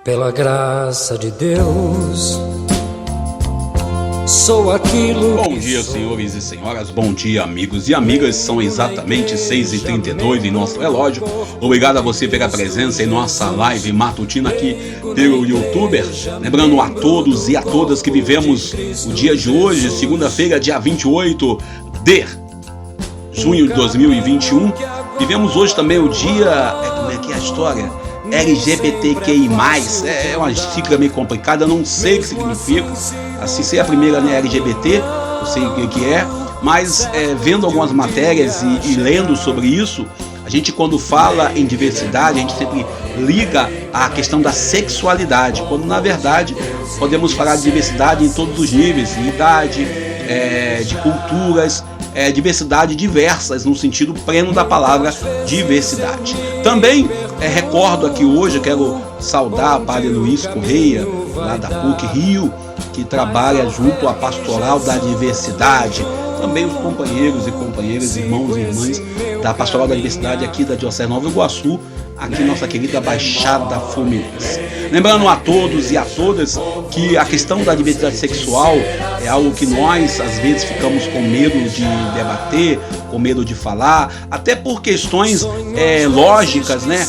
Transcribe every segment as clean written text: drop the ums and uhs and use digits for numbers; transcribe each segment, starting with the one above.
Pela graça de Deus, sou aquilo. Bom dia, senhores e senhoras, bom dia, amigos e amigas. São exatamente 6h32 em nosso relógio. Obrigado a você pela presença em nossa live matutina aqui pelo YouTuber. Lembrando a todos e a todas que vivemos o dia de hoje, segunda-feira, dia 28 de junho de 2021. Vivemos hoje também o dia, como é que é a história? LGBTQI+, é uma sigla meio complicada, eu não sei o que significa. Assim, se é a primeira, né, LGBT, eu sei o que é, mas vendo algumas matérias e lendo sobre isso, a gente, quando fala em diversidade, a gente sempre liga à questão da sexualidade, quando na verdade podemos falar de diversidade em todos os níveis, de idade, de culturas, diversidade diversas, no sentido pleno da palavra diversidade. Também recordo aqui hoje, eu quero saudar o Padre Luiz Correia, lá da PUC Rio, que trabalha junto à Pastoral da Diversidade. Também os companheiros e companheiras, irmãos e irmãs da Pastoral da Diversidade aqui da Diocese Nova Iguaçu, aqui nossa querida Baixada Fluminense. Lembrando a todos e a todas que a questão da diversidade sexual é algo que nós às vezes ficamos com medo de debater, com medo de falar, até por questões lógicas, né?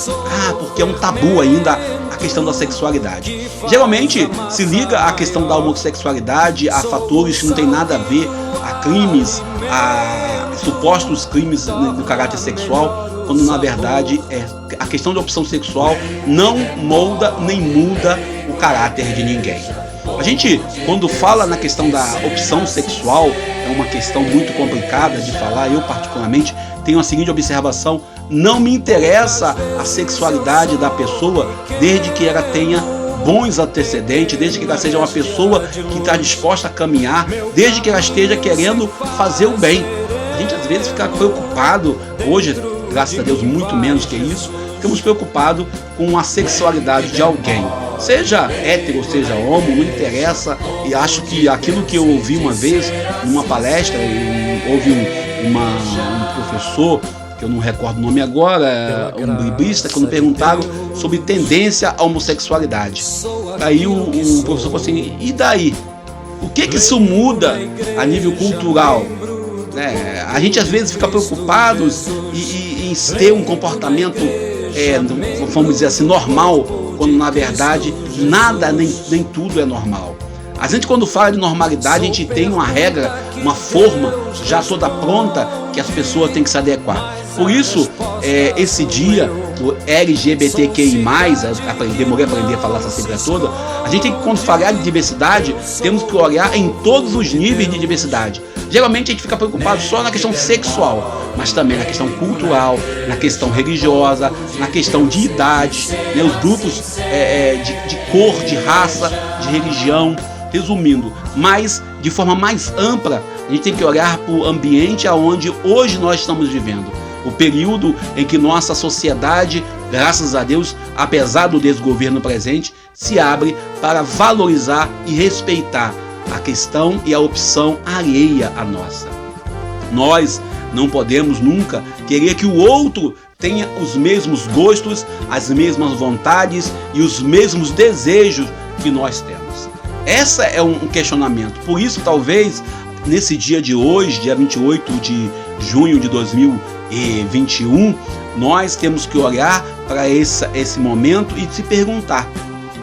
Porque é um tabu ainda a questão da sexualidade. Geralmente se liga a questão da homossexualidade a fatores que não tem nada a ver, a crimes, a supostos crimes do caráter sexual, quando na verdade a questão da opção sexual não molda nem muda o caráter de ninguém. A gente, quando fala na questão da opção sexual, é uma questão muito complicada de falar. Eu particularmente tenho a seguinte observação: não me interessa a sexualidade da pessoa desde que ela tenha bons antecedentes, desde que ela seja uma pessoa que está disposta a caminhar, desde que ela esteja querendo fazer o bem. A gente às vezes fica preocupado, hoje, graças a Deus, muito menos que isso, ficamos preocupados com a sexualidade de alguém, seja hétero, seja homo, não interessa. E acho que aquilo que eu ouvi uma vez numa palestra, houve um professor, que eu não recordo o nome agora, um biblista, quando perguntaram sobre tendência à homossexualidade. Aí o professor falou assim: e daí? O que isso muda a nível cultural? A gente às vezes fica preocupado em ter um comportamento, vamos dizer assim, normal, quando na verdade nada, nem tudo é normal. A gente, quando fala de normalidade, a gente tem uma regra, uma forma já toda pronta que as pessoas têm que se adequar. Por isso, esse dia do LGBTQI+, demorei a aprender a falar essa sigla toda, a gente tem que, quando falar de diversidade, temos que olhar em todos os níveis de diversidade. Geralmente a gente fica preocupado só na questão sexual, mas também na questão cultural, na questão religiosa, na questão de idade, né, os grupos de cor, de raça, de religião. Resumindo, mas de forma mais ampla, a gente tem que olhar para o ambiente aonde hoje nós estamos vivendo. O período em que nossa sociedade, graças a Deus, apesar do desgoverno presente, se abre para valorizar e respeitar a questão e a opção alheia à nossa. Nós não podemos nunca querer que o outro tenha os mesmos gostos, as mesmas vontades e os mesmos desejos que nós temos. Essa é um questionamento. Por isso, talvez, nesse dia de hoje, dia 28 de junho de 2021, nós temos que olhar para esse momento e se perguntar: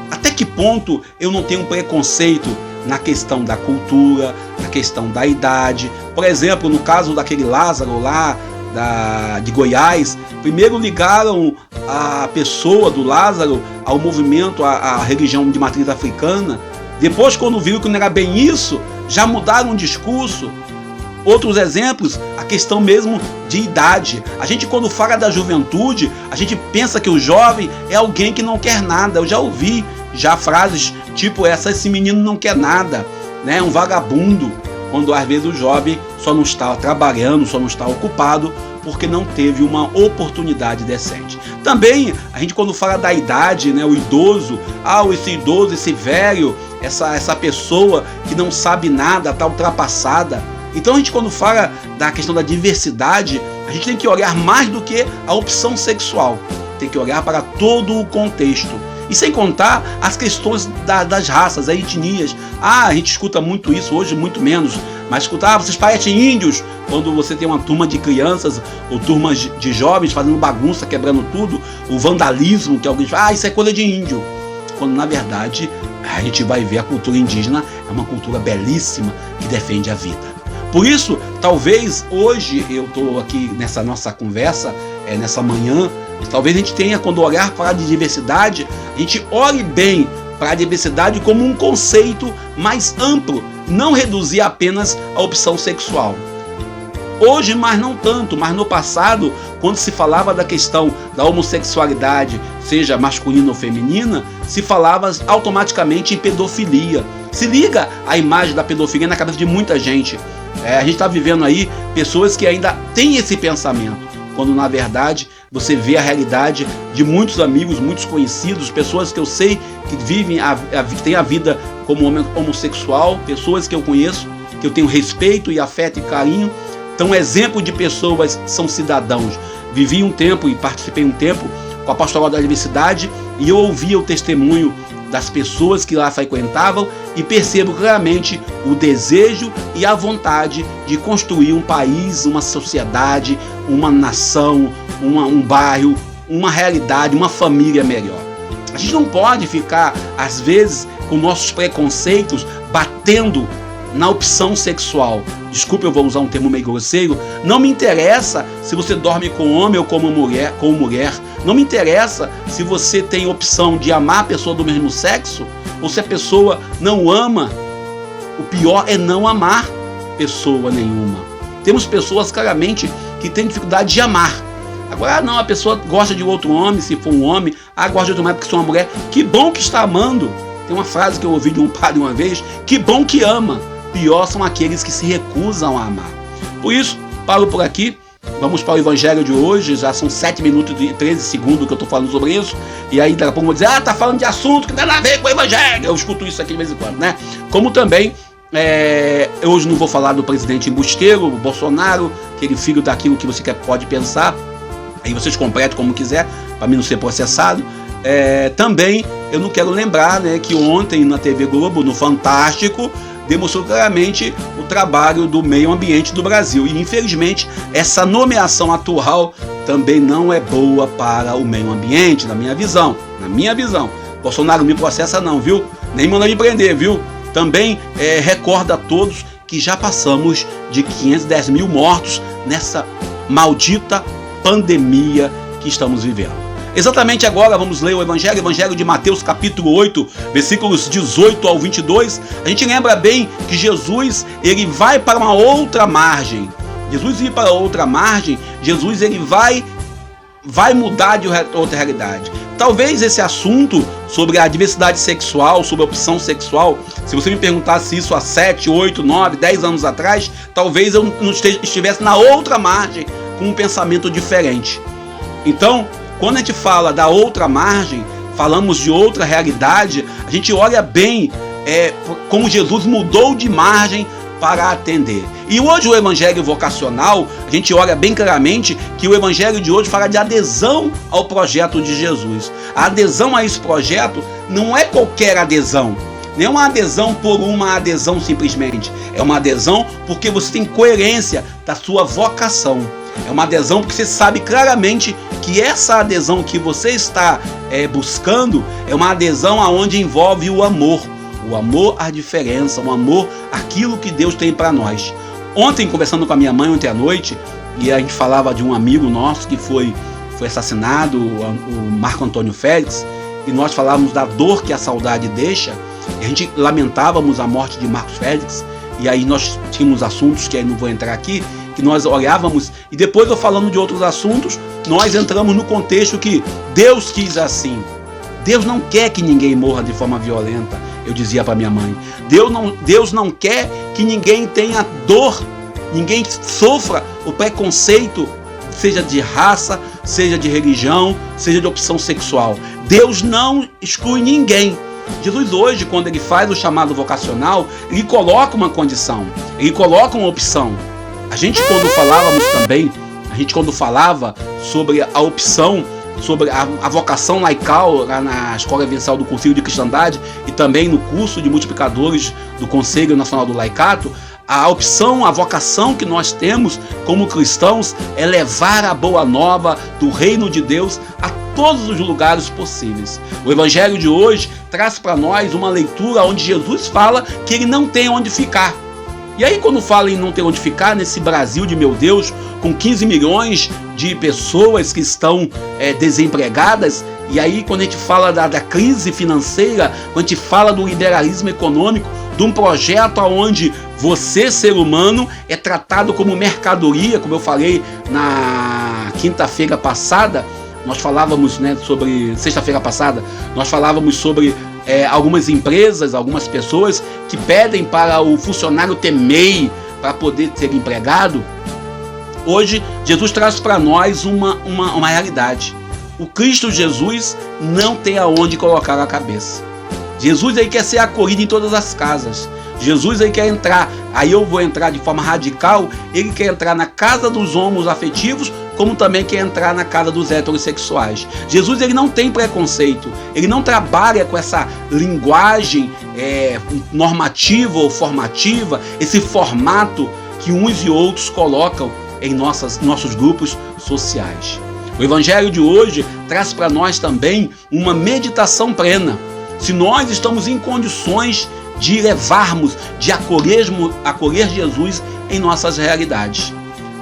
até que ponto eu não tenho preconceito na questão da cultura, na questão da idade? Por exemplo, no caso daquele Lázaro lá de Goiás, primeiro ligaram a pessoa do Lázaro ao movimento, à religião de matriz africana. Depois, quando viram que não era bem isso, já mudaram o discurso. Outros exemplos, a questão mesmo de idade. A gente, quando fala da juventude, a gente pensa que o jovem é alguém que não quer nada. Eu já ouvi frases tipo essa: esse menino não quer nada, né? Um vagabundo. Quando às vezes o jovem só não está trabalhando, só não está ocupado porque não teve uma oportunidade decente. Também, a gente, quando fala da idade, né, o idoso, esse idoso, esse velho, essa pessoa que não sabe nada, está ultrapassada. Então a gente, quando fala da questão da diversidade, a gente tem que olhar mais do que a opção sexual, tem que olhar para todo o contexto. E sem contar as questões das raças, as etnias. A gente escuta muito isso hoje, muito menos. Mas escutar, vocês parecem índios, quando você tem uma turma de crianças ou turmas de jovens fazendo bagunça, quebrando tudo, o vandalismo, que alguém fala, isso é coisa de índio. Quando na verdade a gente vai ver a cultura indígena é uma cultura belíssima que defende a vida. Por isso, talvez hoje eu estou aqui nessa nossa conversa, nessa manhã, talvez a gente tenha, quando olhar para a diversidade, a gente olhe bem para a diversidade como um conceito mais amplo, não reduzir apenas a opção sexual. Hoje, mas não tanto, mas no passado, quando se falava da questão da homossexualidade, seja masculina ou feminina, se falava automaticamente em pedofilia. Se liga a imagem da pedofilia na cabeça de muita gente. A gente está vivendo aí pessoas que ainda têm esse pensamento, quando na verdade você vê a realidade de muitos amigos, muitos conhecidos, pessoas que eu sei que vivem, que têm a vida como homossexual, pessoas que eu conheço, que eu tenho respeito e afeto e carinho. Então, exemplo de pessoas são cidadãos. Vivi um tempo e participei um tempo com a Pastoral da Diversidade e eu ouvia o testemunho das pessoas que lá frequentavam e percebo claramente o desejo e a vontade de construir um país, uma sociedade, uma nação, um bairro, uma realidade, uma família melhor. A gente não pode ficar, às vezes, com nossos preconceitos batendo na opção sexual. Desculpe, eu vou usar um termo meio grosseiro. Não me interessa se você dorme com homem ou com mulher. Não me interessa se você tem opção de amar a pessoa do mesmo sexo ou se a pessoa não ama. O pior é não amar pessoa nenhuma. Temos pessoas claramente que têm dificuldade de amar. Agora, não, a pessoa gosta de outro homem, se for um homem, gosta de outro homem porque sou uma mulher. Que bom que está amando. Tem uma frase que eu ouvi de um padre uma vez: que bom que ama. Pior são aqueles que se recusam a amar. Por isso, paro por aqui. Vamos para o Evangelho de hoje. Já são 7 minutos e 13 segundos que eu estou falando sobre isso. E aí daqui a pouco vou dizer, tá falando de assunto que não tem nada a ver com o Evangelho. Eu escuto isso aqui de vez em quando, né? Como também, eu hoje não vou falar do presidente embusteiro, o Bolsonaro, aquele filho daquilo que você pode pensar. Aí vocês completam como quiser, para mim não ser processado. Também eu não quero lembrar, né, que ontem na TV Globo, no Fantástico, demonstrou claramente o trabalho do meio ambiente do Brasil. E infelizmente essa nomeação atual também não é boa para o meio ambiente, na minha visão. Bolsonaro não me processa não, viu? Nem manda me prender, viu? Também recorda a todos que já passamos de 510 mil mortos nessa maldita pandemia que estamos vivendo. Exatamente agora vamos ler o Evangelho de Mateus capítulo 8, versículos 18 ao 22. A gente lembra bem que Jesus, ele vai para uma outra margem. Jesus ele vai mudar de outra realidade. Talvez esse assunto sobre a diversidade sexual, sobre a opção sexual, se você me perguntasse isso há 7, 8, 9, 10 anos atrás, talvez eu não estivesse na outra margem com um pensamento diferente. Então, quando a gente fala da outra margem, falamos de outra realidade, a gente olha bem como Jesus mudou de margem para atender. E hoje o Evangelho vocacional, a gente olha bem claramente que o Evangelho de hoje fala de adesão ao projeto de Jesus. A adesão a esse projeto não é qualquer adesão. Não é uma adesão por uma adesão simplesmente. É uma adesão porque você tem coerência da sua vocação. É uma adesão porque você sabe claramente que essa adesão que você está buscando é uma adesão onde envolve o amor à diferença, o amor àquilo que Deus tem para nós. Ontem, conversando com a minha mãe ontem à noite, e a gente falava de um amigo nosso que foi assassinado, o Marco Antônio Félix, e nós falávamos da dor que a saudade deixa, e a gente lamentávamos a morte de Marcos Félix, e aí nós tínhamos assuntos que aí não vou entrar aqui, que nós olhávamos, e depois eu falando de outros assuntos, nós entramos no contexto que Deus quis assim. Deus não quer que ninguém morra de forma violenta, eu dizia para minha mãe. Deus não quer que ninguém tenha dor, ninguém sofra o preconceito, seja de raça, seja de religião, seja de opção sexual. Deus não exclui ninguém. Jesus hoje, quando ele faz o chamado vocacional, ele coloca uma condição, ele coloca uma opção. A gente quando falava sobre a opção sobre a vocação laical lá na Escola Universal do Concílio de Cristandade e também no curso de multiplicadores do Conselho Nacional do Laicato, a opção, a vocação que nós temos como cristãos é levar a boa nova do reino de Deus a todos os lugares possíveis. O Evangelho de hoje traz para nós uma leitura onde Jesus fala que ele não tem onde ficar. E aí, quando fala em não ter onde ficar, nesse Brasil de meu Deus, com 15 milhões de pessoas que estão desempregadas, e aí quando a gente fala da crise financeira, quando a gente fala do liberalismo econômico, de um projeto onde você, ser humano, é tratado como mercadoria, como eu falei na quinta-feira passada, nós falávamos, sobre sexta-feira passada, nós falávamos sobre algumas empresas, algumas pessoas que pedem para o funcionário ter MEI para poder ser empregado. Hoje, Jesus traz para nós uma realidade. O Cristo Jesus não tem aonde colocar a cabeça. Jesus aí quer ser acolhido em todas as casas. Jesus aí quer entrar, aí eu vou entrar de forma radical, ele quer entrar na casa dos homoafetivos, como também quer entrar na casa dos heterossexuais. Jesus ele não tem preconceito, ele não trabalha com essa linguagem normativa ou formativa, esse formato que uns e outros colocam em nossos grupos sociais. O Evangelho de hoje traz para nós também uma meditação plena. Se nós estamos em condições de levarmos, de acolher Jesus em nossas realidades.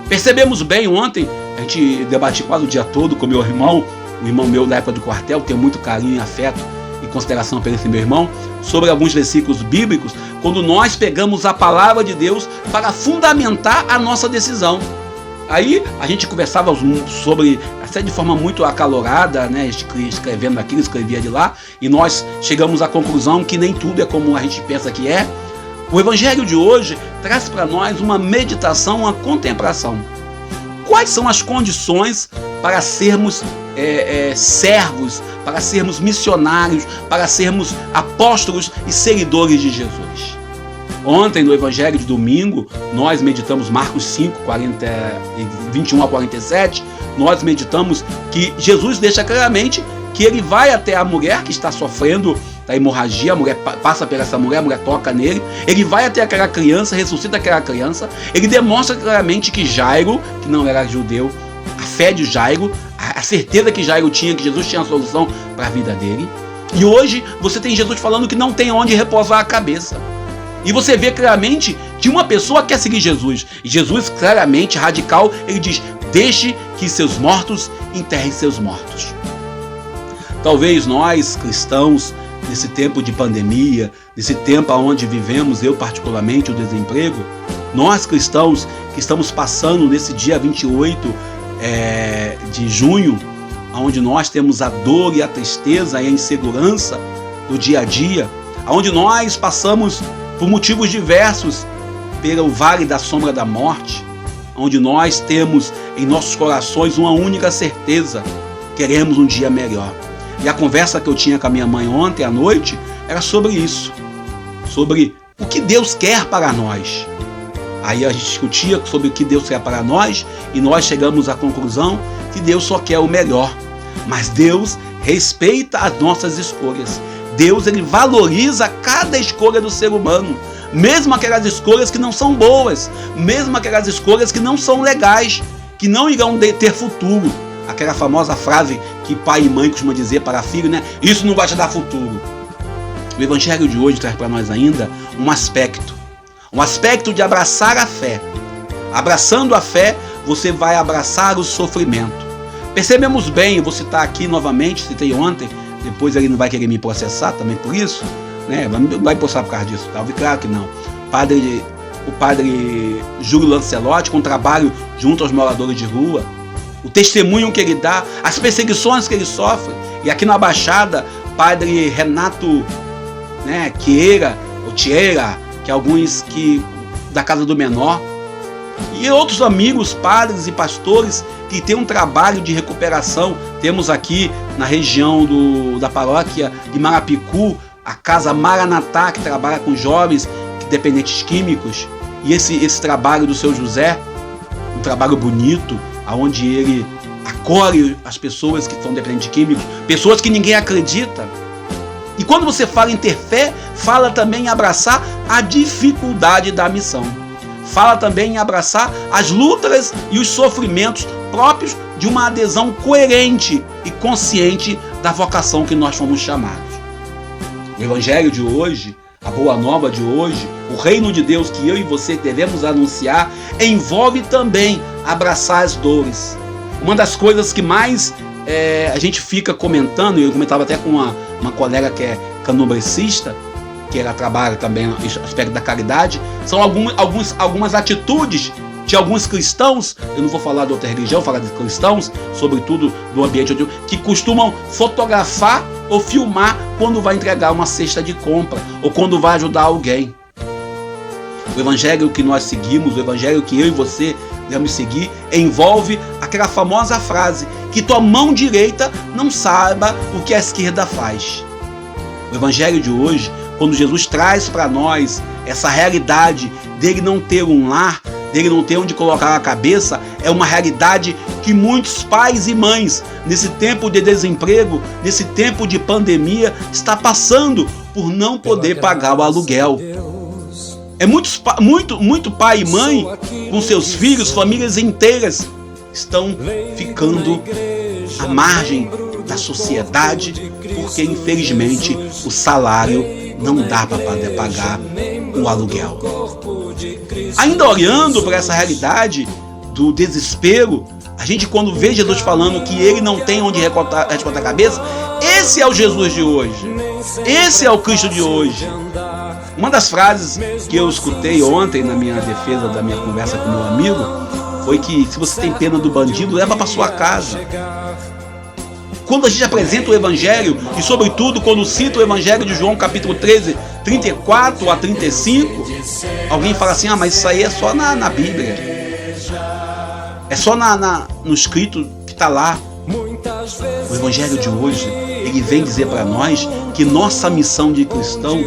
Percebemos bem ontem, a gente debatiu quase o dia todo com meu irmão, o irmão meu da época do quartel, tenho muito carinho, afeto e consideração por esse meu irmão, sobre alguns versículos bíblicos, quando nós pegamos a palavra de Deus para fundamentar a nossa decisão. Aí a gente conversava sobre, até de forma muito acalorada, escrevendo aquilo, escrevia de lá, e nós chegamos à conclusão que nem tudo é como a gente pensa que é. O Evangelho de hoje traz para nós uma meditação, uma contemplação. Quais são as condições para sermos servos, para sermos missionários, para sermos apóstolos e seguidores de Jesus? Ontem, no Evangelho de domingo, nós meditamos Marcos 5, 21 a 47, nós meditamos que Jesus deixa claramente que ele vai até a mulher que está sofrendo da hemorragia, a mulher passa por essa mulher, a mulher toca nele, ele vai até aquela criança, ressuscita aquela criança, ele demonstra claramente que Jairo, que não era judeu, a fé de Jairo, a certeza que Jairo tinha, que Jesus tinha a solução para a vida dele. E hoje você tem Jesus falando que não tem onde repousar a cabeça. E você vê claramente que uma pessoa quer seguir Jesus. E Jesus, claramente, radical, ele diz: deixe que seus mortos enterrem seus mortos. Talvez nós, cristãos, nesse tempo de pandemia, nesse tempo onde vivemos, eu particularmente, o desemprego, nós cristãos que estamos passando nesse dia 28 de junho, onde nós temos a dor e a tristeza e a insegurança do dia a dia, onde nós passamos por motivos diversos pelo vale da sombra da morte, onde nós temos em nossos corações uma única certeza: queremos um dia melhor. E a conversa que eu tinha com a minha mãe ontem à noite era sobre isso, sobre o que Deus quer para nós. Aí a gente discutia sobre o que Deus quer para nós e nós chegamos à conclusão que Deus só quer o melhor, mas Deus respeita as nossas escolhas. Deus ele valoriza cada escolha do ser humano, mesmo aquelas escolhas que não são boas, mesmo aquelas escolhas que não são legais, que não irão ter futuro. Aquela famosa frase que pai e mãe costumam dizer para filho, isso não vai te dar futuro. O Evangelho de hoje traz para nós ainda um aspecto de abraçar a fé. Abraçando a fé, você vai abraçar o sofrimento. Percebemos bem, eu vou citar aqui novamente, citei ontem, depois ele não vai querer me processar também por isso, não vai processar por causa disso, talvez, claro que não. O padre Júlio Lancelotti, com trabalho junto aos moradores de rua, o testemunho que ele dá, as perseguições que ele sofre, e aqui na Baixada, padre Renato Tieira, que alguns da Casa do Menor, e outros amigos, padres e pastores que têm um trabalho de recuperação. Temos aqui na região da paróquia de Marapicu a Casa Maranatá, que trabalha com jovens dependentes químicos, e esse trabalho do seu José, um trabalho bonito, onde ele acolhe as pessoas que são dependentes de químicos, pessoas que ninguém acredita. E quando você fala em ter fé, fala também em abraçar a dificuldade da missão. Fala também em abraçar as lutas e os sofrimentos próprios de uma adesão coerente e consciente da vocação que nós fomos chamados. O Evangelho de hoje, a Boa Nova de hoje, o Reino de Deus que eu e você devemos anunciar, envolve também abraçar as dores. Uma das coisas que mais a gente fica comentando, e eu comentava até com uma colega que é canobrecista, que ela trabalha também no aspecto da caridade, são algumas atitudes de alguns cristãos, eu não vou falar de outra religião, vou falar de cristãos, sobretudo do ambiente que costumam fotografar ou filmar quando vai entregar uma cesta de compra ou quando vai ajudar alguém. O evangelho que nós seguimos, o evangelho que eu e você devemos seguir, envolve aquela famosa frase: que tua mão direita não saiba o que a esquerda faz. O evangelho de hoje, quando Jesus traz para nós essa realidade dele não ter um lar, dele não ter onde colocar a cabeça, é uma realidade que muitos pais e mães, nesse tempo de desemprego, nesse tempo de pandemia, está passando por não poder pagar o aluguel. É muito pai e mãe com seus filhos, famílias inteiras, estão ficando à margem da sociedade, porque infelizmente o salário não dá para poder pagar o aluguel. Ainda olhando para essa realidade do desespero, a gente, quando vê Jesus falando que ele não tem onde recortar a cabeça, esse é o Jesus de hoje, esse é o Cristo de hoje. Uma das frases que eu escutei ontem na minha defesa da minha conversa com meu amigo foi que se você tem pena do bandido, leva para sua casa. Quando a gente apresenta o Evangelho, e sobretudo quando cita o Evangelho de João capítulo 13, 34 a 35, alguém fala assim: mas isso aí é só na Bíblia, é só no escrito que está lá. O Evangelho de hoje, ele vem dizer para nós que nossa missão de cristão,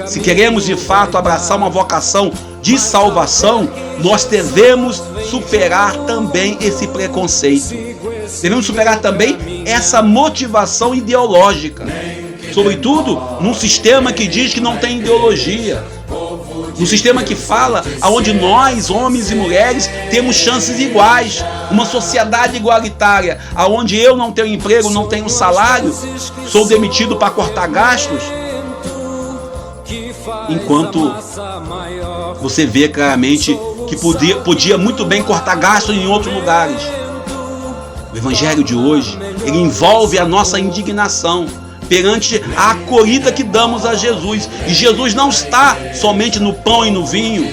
se queremos de fato abraçar uma vocação de salvação, nós devemos superar também esse preconceito. Devemos superar também essa motivação ideológica, sobretudo num sistema que diz que não tem ideologia, num sistema que fala aonde nós, homens e mulheres, temos chances iguais, uma sociedade igualitária, aonde eu não tenho emprego, não tenho salário, sou demitido para cortar gastos, enquanto você vê claramente que podia muito bem cortar gastos em outros lugares. O Evangelho de hoje, ele envolve a nossa indignação perante a acolhida que damos a Jesus. E Jesus não está somente no pão e no vinho,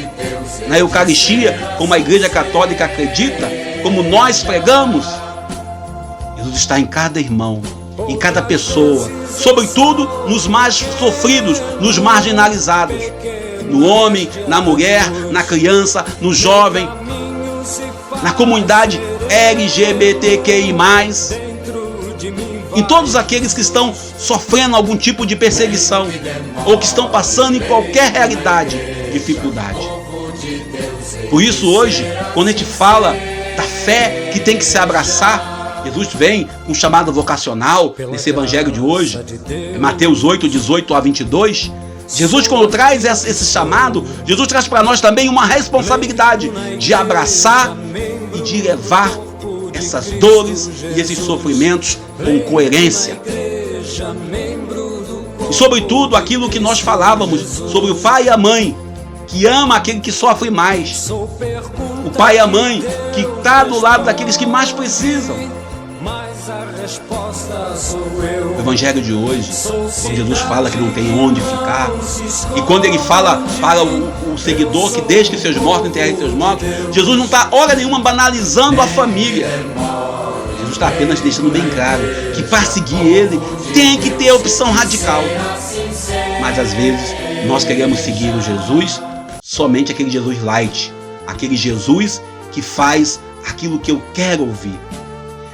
na Eucaristia, como a Igreja Católica acredita, como nós pregamos. Jesus está em cada irmão, em cada pessoa, sobretudo nos mais sofridos, nos marginalizados, no homem, na mulher, na criança, no jovem, na comunidade LGBTQI+, em todos aqueles que estão sofrendo algum tipo de perseguição ou que estão passando em qualquer realidade, dificuldade. Por isso hoje, quando a gente fala da fé que tem que se abraçar, Jesus vem com um chamado vocacional nesse evangelho de hoje, Mateus 8, 18 a 22. Jesus, quando traz esse chamado, Jesus traz para nós também uma responsabilidade de abraçar e de levar essas dores e esses sofrimentos com coerência. E sobretudo aquilo que nós falávamos sobre o pai e a mãe, que ama aquele que sofre mais. O pai e a mãe que está do lado daqueles que mais precisam. O evangelho de hoje, quando Jesus fala que não tem onde ficar, e quando ele fala para o seguidor que deixe que seus mortos enterrem seus mortos, Jesus não está hora nenhuma banalizando a família. Jesus está apenas deixando bem claro que para seguir ele tem que ter opção radical. Mas às vezes nós queremos seguir o Jesus, somente aquele Jesus light, aquele Jesus que faz aquilo que eu quero ouvir.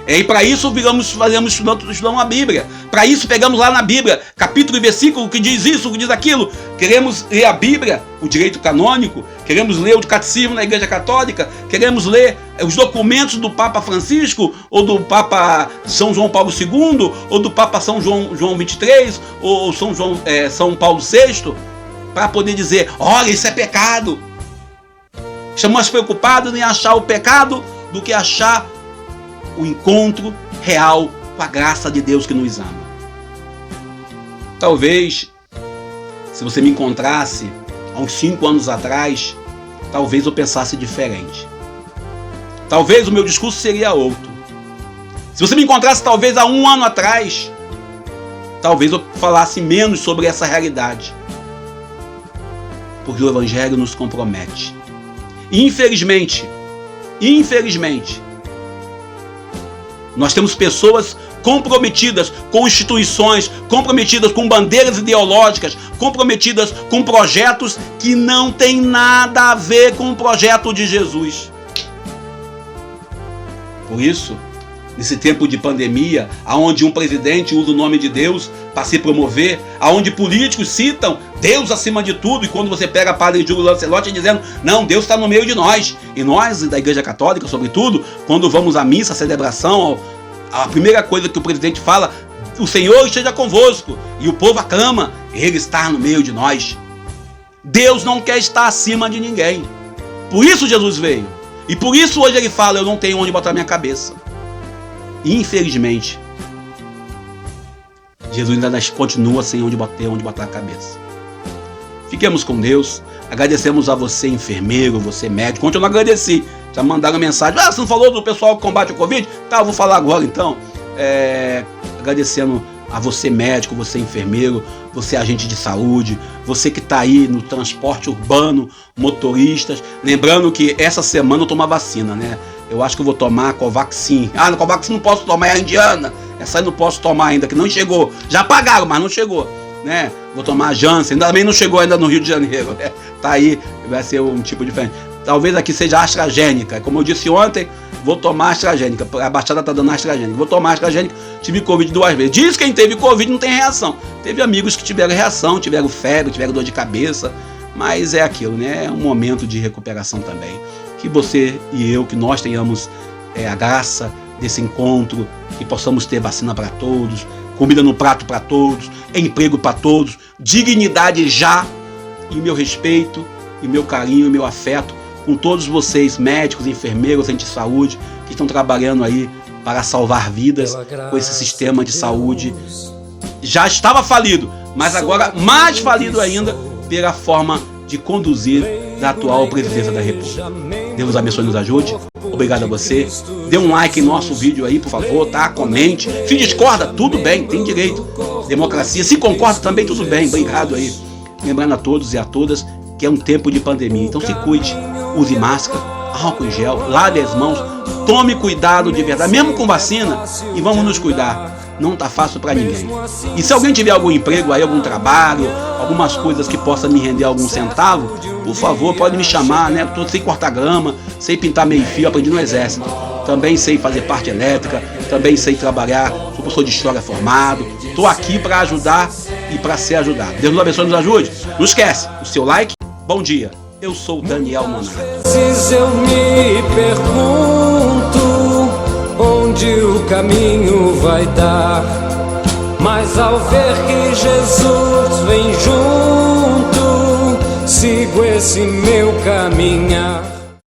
E para isso fazemos estudando a Bíblia. Para isso pegamos lá na Bíblia, capítulo e versículo que diz isso, que diz aquilo. Queremos ler a Bíblia, o direito canônico. queremos ler o Catecismo na Igreja Católica, queremos ler os documentos do Papa Francisco, ou do Papa São João Paulo II, ou do Papa São João XXIII, ou São Paulo VI, para poder dizer, olha, isso é pecado. Estamos mais preocupados em achar o pecado do que achar o encontro real com a graça de Deus que nos ama. Talvez, se você me encontrasse há uns 5 anos atrás, talvez eu pensasse diferente. Talvez o meu discurso seria outro. Se você me encontrasse talvez há 1 ano atrás, talvez eu falasse menos sobre essa realidade. Porque o Evangelho nos compromete. E infelizmente, nós temos pessoas comprometidas com instituições, comprometidas com bandeiras ideológicas, comprometidas com projetos que não têm nada a ver com o projeto de Jesus. Por isso, nesse tempo de pandemia, onde um presidente usa o nome de Deus para se promover, onde políticos citam Deus acima de tudo, e quando você pega Padre Júlio Lancelotti dizendo, não, Deus está no meio de nós, e nós da Igreja Católica, sobretudo, quando vamos à missa, à celebração, a primeira coisa que o presidente fala, o Senhor esteja convosco, e o povo aclama, Ele está no meio de nós. Deus não quer estar acima de ninguém. Por isso Jesus veio. E por isso hoje Ele fala, eu não tenho onde botar minha cabeça. E, infelizmente, Jesus ainda continua sem onde botar a cabeça. Fiquemos com Deus. Agradecemos a você, enfermeiro, você médico. Ontem eu não agradeci. Já mandaram mensagem. Você não falou do pessoal que combate o Covid? Tá, eu vou falar agora então. Agradecendo a você médico, você enfermeiro, você agente de saúde, você que está aí no transporte urbano, motoristas. Lembrando que essa semana eu tomo a vacina, né? Eu acho que eu vou tomar a Covaxin. No Covaxin não posso tomar, é a indiana. Essa aí não posso tomar ainda, que não chegou. Já pagaram, mas não chegou, né? Vou tomar a Janssen, também não chegou ainda no Rio de Janeiro, né? Tá aí, vai ser um tipo diferente. Talvez aqui seja a AstraZeneca. Como eu disse ontem, vou tomar a AstraZeneca. A Baixada tá dando a AstraZeneca. Vou tomar a AstraZeneca. Tive Covid 2 vezes. Diz que quem teve Covid não tem reação. Teve amigos que tiveram reação, tiveram febre, tiveram dor de cabeça. Mas é aquilo, né? É um momento de recuperação também. Que você e eu, que nós tenhamos a graça desse encontro, que possamos ter vacina para todos, comida no prato para todos, emprego para todos, dignidade já, e meu respeito, e meu carinho, e meu afeto com todos vocês, médicos, enfermeiros, agentes de saúde, que estão trabalhando aí para salvar vidas com esse sistema de saúde. Já estava falido, mas agora mais falido ainda pela forma de conduzir da atual presidência da República. Deus abençoe e nos ajude. Obrigado a você. Dê um like em nosso vídeo aí, por favor, tá? Comente. Se discorda, tudo bem, tem direito. Democracia. Se concorda também, tudo bem. Obrigado aí. Lembrando a todos e a todas que é um tempo de pandemia. Então se cuide, use máscara, álcool em gel, lave as mãos, tome cuidado de verdade, mesmo com vacina, e vamos nos cuidar. Não tá fácil para ninguém. E se alguém tiver algum emprego aí, algum trabalho, algumas coisas que possa me render algum centavo, por favor, pode me chamar, né? Eu sei cortar grama, sei pintar meio fio, aprendi no exército. Também sei fazer parte elétrica, também sei trabalhar, sou professor de história formado. Estou aqui para ajudar e para ser ajudado. Deus nos abençoe e nos ajude. Não esquece, o seu like. Bom dia, eu sou o Daniel Monato. Eu me pergunto onde o caminho vai dar, mas ao ver que Jesus vem junto, sigo esse meu caminhar.